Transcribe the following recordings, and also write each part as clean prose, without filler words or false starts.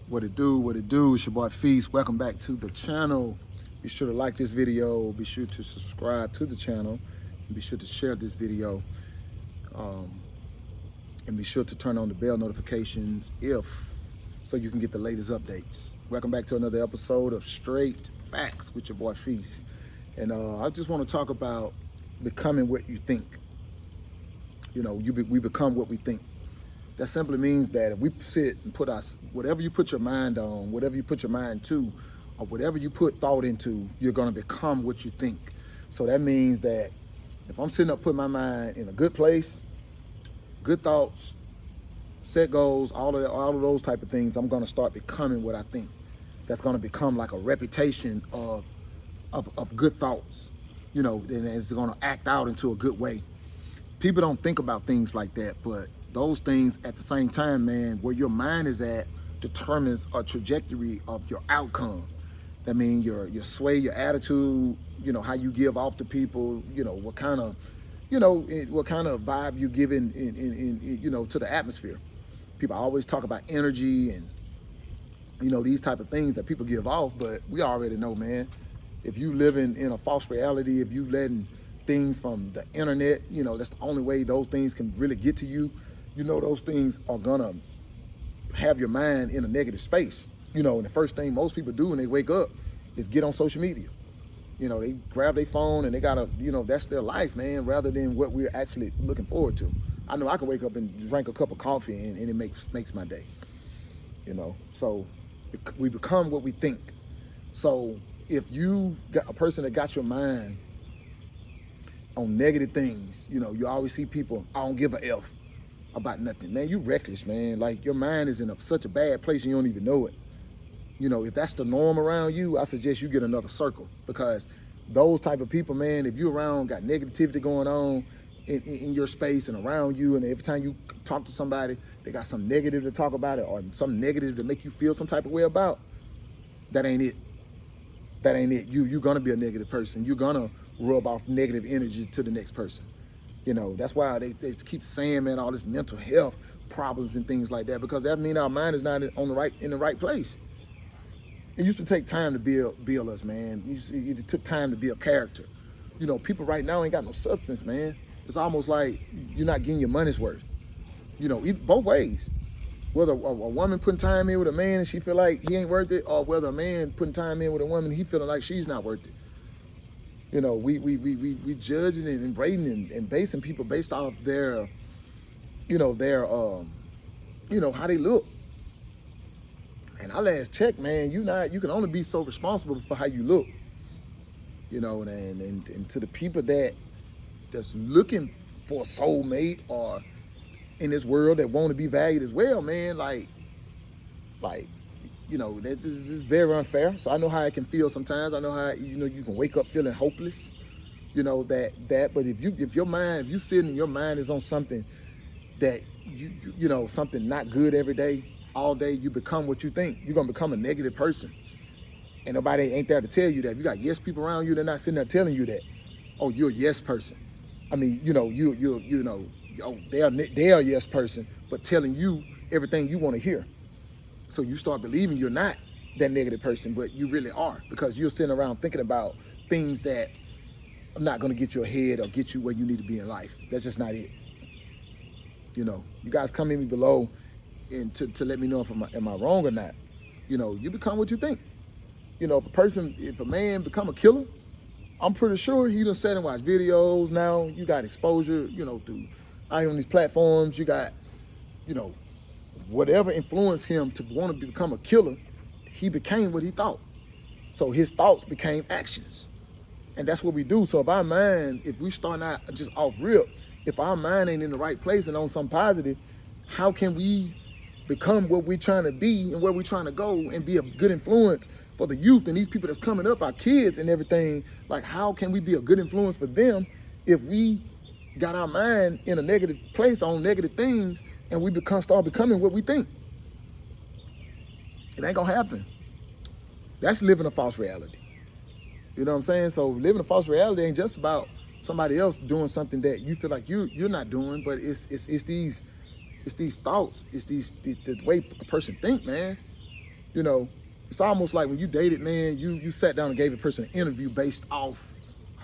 What it do, what it do, it's your boy Feast. Welcome back to the channel. Be sure to like this video, be sure to subscribe to the channel, and be sure to share this video. And be sure to turn on the bell notification so you can get the latest updates. Welcome back to another episode of Straight Facts with your boy Feast. And I just want to talk about becoming what you think. You know, we become what we think. That simply means that if we sit and put whatever you put your mind on, whatever you put your mind to, or whatever you put thought into, you're gonna become what you think. So that means that if I'm sitting up putting my mind in a good place, good thoughts, set goals, all of those type of things, I'm gonna start becoming what I think. That's gonna become like a reputation of good thoughts, you know, and it's gonna act out into a good way. People don't think about things like that, but those things at the same time, man, where your mind is at determines a trajectory of your outcome. That means your sway, your attitude, you know, how you give off to people, you know, what kind of vibe you give in you know, to the atmosphere. People always talk about energy and, you know, these type of things that people give off, but we already know, man, if you living in a false reality, if you letting things from the internet, you know, that's the only way those things can really get to you. You know, those things are gonna have your mind in a negative space. You know, and the first thing most people do when they wake up is get on social media. You know, they grab their phone and they gotta, you know, that's their life, man, rather than what we're actually looking forward to. I know I can wake up and drink a cup of coffee and it makes my day. You know, so we become what we think. So if you got a person that got your mind on negative things, you know, you always see people, I don't give a F about nothing. Man, you reckless, man. Like, your mind is in such a bad place and you don't even know it. You know, if that's the norm around you, I suggest you get another circle, because those type of people, man, if you around, got negativity going on in your space and around you, and every time you talk to somebody, they got something negative to talk about it or something negative to make you feel some type of way about, that ain't it. That ain't it. You're gonna be a negative person. You're gonna rub off negative energy to the next person. You know, that's why they keep saying, man, all this mental health problems and things like that, because that means our mind is not in the right place. It used to take time to build us, man. It took time to build character. You know, people right now ain't got no substance, man. It's almost like you're not getting your money's worth. You know, both ways. Whether a woman putting time in with a man and she feel like he ain't worth it, or whether a man putting time in with a woman and he feeling like she's not worth it. You know, we judging and rating and basing people based off their, you know, how they look. And I last checked, man, you can only be so responsible for how you look. You know, and to the people that's looking for a soulmate or in this world that want to be valued as well, man, like, you know, this is very unfair. So I know how it can feel sometimes. I know how, you know, you can wake up feeling hopeless. You know, but if you sitting and your mind is on something that you know, something not good every day, all day, you become what you think. You're gonna become a negative person. And nobody ain't there to tell you that. If you got yes people around you, they're not sitting there telling you that. Oh, you're a yes person. I mean, you know, you know, oh, they're a yes person, but telling you everything you want to hear. So you start believing you're not that negative person, but you really are, because you're sitting around thinking about things that are not going to get you ahead or get you where you need to be in life. That's just not it. You know, you guys come in me below and to let me know if am I wrong or not. You know, you become what you think. You know, if a man become a killer, I'm pretty sure he done sat and watched videos. Now you got exposure, you know, through out on these platforms. You got, you know, whatever influenced him to want to become a killer, he became what he thought. So his thoughts became actions. And that's what we do. So if we start out just off rip, if our mind ain't in the right place and on something positive, how can we become what we're trying to be and where we're trying to go and be a good influence for the youth and these people that's coming up, our kids and everything? Like, how can we be a good influence for them if we got our mind in a negative place on negative things and we start becoming what we think? It ain't gonna happen. That's living a false reality. You know what I'm saying? So living a false reality ain't just about somebody else doing something that you feel like you're not doing, but it's these thoughts, it's the way a person think, man. You know, it's almost like when you dated, man, you sat down and gave a person an interview based off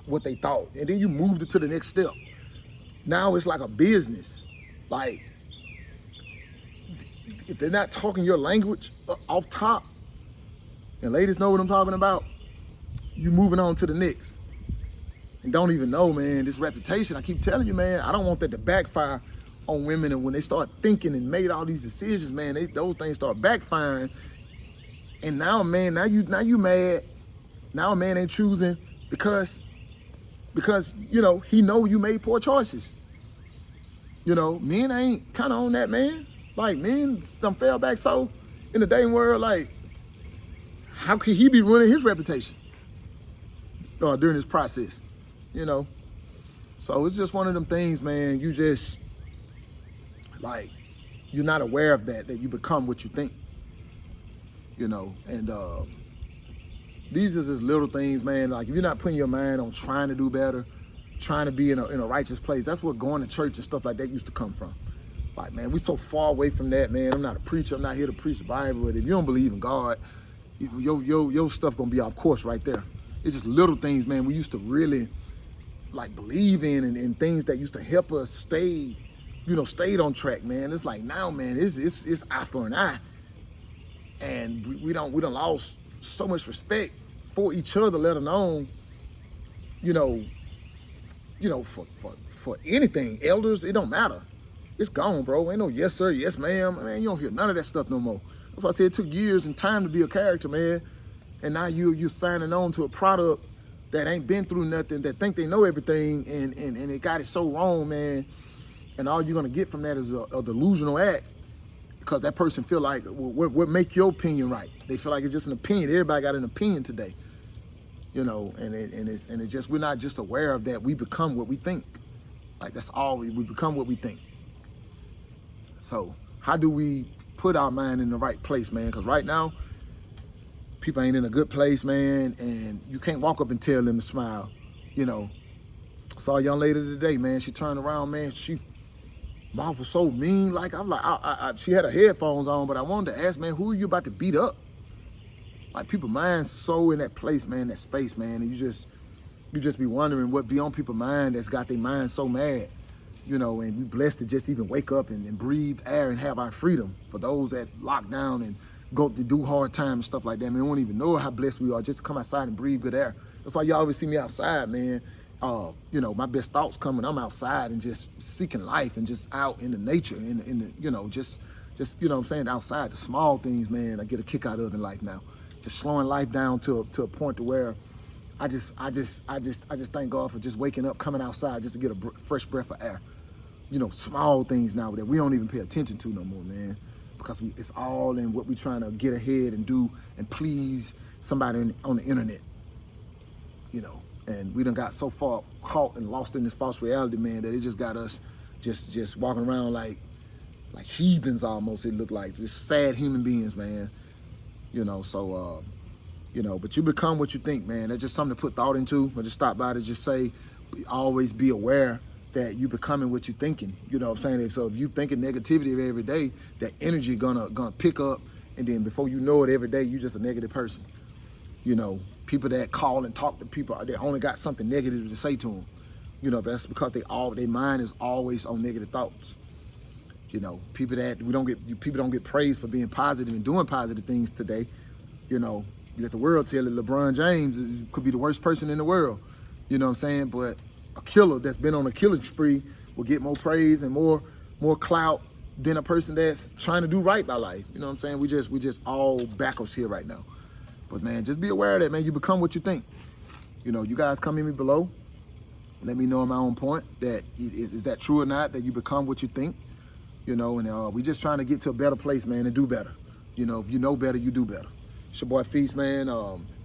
what they thought, and then you moved it to the next step. Now it's like a business. Like, if they're not talking your language off top, and ladies know what I'm talking about, you moving on to the next. And don't even know, man, this reputation, I keep telling you, man, I don't want that to backfire on women. And when they start thinking and made all these decisions, man, those things start backfiring. And now, man, now you mad. Now a man ain't choosing because, you know, he know you made poor choices. You know, men ain't kind of on that, man. Like, men done fell back so in the dating world, like, how could he be ruining his reputation during this process, you know? So it's just one of them things, man, you just, like, you're not aware of that you become what you think, you know? And these are just little things, man. Like, if you're not putting your mind on trying to do better, trying to be in a righteous place, that's where going to church and stuff like that used to come from. Like, man, we so far away from that, man. I'm not a preacher. I'm not here to preach the Bible. But if you don't believe in God, your stuff gonna be off course right there. It's just little things, man, we used to really, like, believe in and things that used to help us stayed on track, man. It's like now, man, it's eye for an eye. And we done lost so much respect for each other, let alone, for anything. Elders, it don't matter. It's gone, bro. Ain't no yes, sir, yes, ma'am. Man, you don't hear none of that stuff no more. That's why I said it took years and time to be a character, man. And now you're signing on to a product that ain't been through nothing, that think they know everything, and they got it so wrong, man. And all you're gonna get from that is a delusional act, because that person feel like, what make your opinion right? They feel like it's just an opinion. Everybody got an opinion today, you know. And it's just, we're not just aware of that. We become what we think. Like, that's all we become, what we think. So how do we put our mind in the right place, man? Because right now, people ain't in a good place, man, and you can't walk up and tell them to smile, you know. I saw a young lady today, man. She turned around, man. Mom was so mean. Like, I'm like, she had her headphones on, but I wanted to ask, man, who are you about to beat up? Like, people mind so in that place, man, that space, man, and you just be wondering what be on people's mind that's got their mind so mad, you know. And we blessed to just even wake up and breathe air and have our freedom. For those that lock down and go to do hard time and stuff like that, man, we don't even know how blessed we are just to come outside and breathe good air. That's why you always see me outside, man. You know, my best thoughts coming, I'm outside and just seeking life and just out in the nature, in the you know, just you know what I'm saying, outside. The small things, man, I get a kick out of in life now. Just slowing life down to a point to where I just thank God for just waking up, coming outside just to get a fresh breath of air. You know, small things now that we don't even pay attention to no more, man, because it's all in what we trying to get ahead and do and please somebody on the internet, you know. And we done got so far caught and lost in this false reality, man, that it just got us just walking around like heathens almost, it looked like. Just sad human beings, man. You know, so, you know, but you become what you think, man. That's just something to put thought into. I just stop by to just say, always be aware that you becoming what you thinking. You know what I'm saying? So if you thinking negativity every day, that energy gonna pick up, and then before you know it, every day you just a negative person. You know, people that call and talk to people, they only got something negative to say to them. You know, but that's because their mind is always on negative thoughts. You know, people don't get praised for being positive and doing positive things today. You know, you let the world tell it, LeBron James could be the worst person in the world. You know what I'm saying? But a killer that's been on a killing spree will get more praise and more clout than a person that's trying to do right by life. You know what I'm saying? We just all backwards here right now. But, man, just be aware of that, man. You become what you think. You know, you guys come in me below. Let me know on my own point that is that true or not, that you become what you think. You know, and we just trying to get to a better place, man, and do better. You know, if you know better, you do better. It's your boy Feast, man.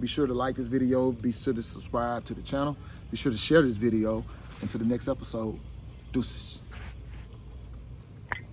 Be sure to like this video. Be sure to subscribe to the channel. Be sure to share this video. Until the next episode, deuces.